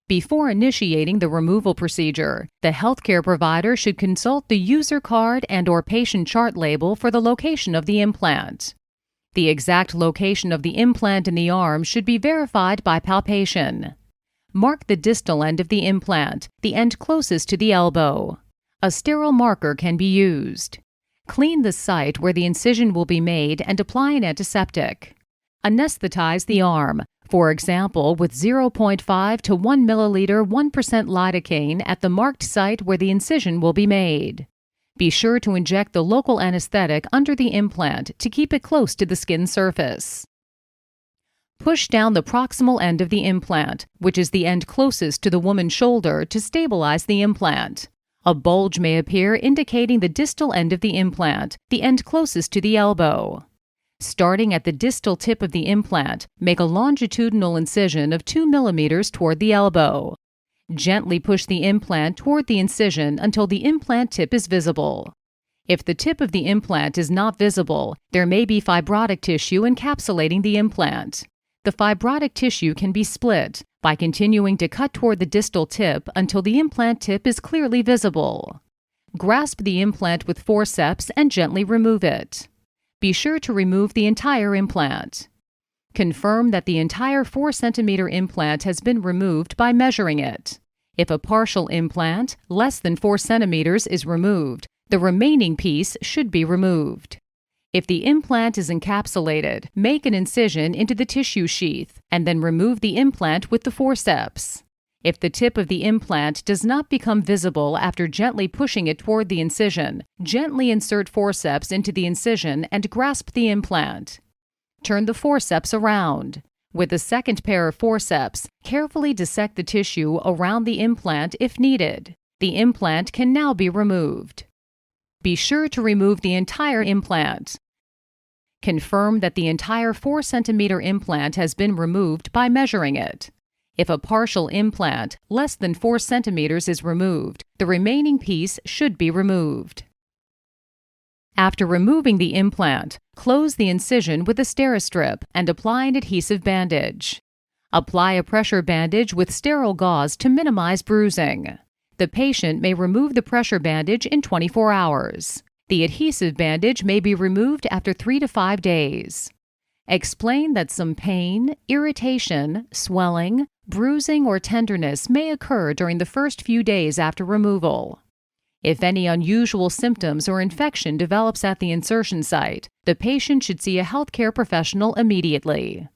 Before initiating the removal procedure, the healthcare provider should consult the user card and/or patient chart label for the location of the implant. The exact location of the implant in the arm should be verified by palpation. Mark the distal end of the implant, the end closest to the elbow. A sterile marker can be used. Clean the site where the incision will be made and apply an antiseptic. Anesthetize the arm, for example with 0.5 to 1 milliliter 1% lidocaine at the marked site where the incision will be made. Be sure to inject the local anesthetic under the implant to keep it close to the skin surface. Push down the proximal end of the implant, which is the end closest to the woman's shoulder, to stabilize the implant. A bulge may appear indicating the distal end of the implant, the end closest to the elbow. Starting at the distal tip of the implant, make a longitudinal incision of 2 millimeters toward the elbow. Gently push the implant toward the incision until the implant tip is visible. If the tip of the implant is not visible, there may be fibrotic tissue encapsulating the implant. The fibrotic tissue can be split by continuing to cut toward the distal tip until the implant tip is clearly visible. Grasp the implant with forceps and gently remove it. Be sure to remove the entire implant. Confirm that the entire 4 centimeter implant has been removed by measuring it. If a partial implant, less than 4 centimeters, is removed, the remaining piece should be removed. If the implant is encapsulated, make an incision into the tissue sheath and then remove the implant with the forceps. If the tip of the implant does not become visible after gently pushing it toward the incision, gently insert forceps into the incision and grasp the implant. Turn the forceps around. With a second pair of forceps, carefully dissect the tissue around the implant if needed. The implant can now be removed. Be sure to remove the entire implant. Confirm that the entire 4 centimeter implant has been removed by measuring it. If a partial implant, less than 4 centimeters, is removed, the remaining piece should be removed. After removing the implant, close the incision with a Steri-Strip and apply an adhesive bandage. Apply a pressure bandage with sterile gauze to minimize bruising. The patient may remove the pressure bandage in 24 hours. The adhesive bandage may be removed after 3 to 5 days. Explain that some pain, irritation, swelling, bruising, or tenderness may occur during the first few days after removal. If any unusual symptoms or infection develops at the insertion site, the patient should see a healthcare professional immediately.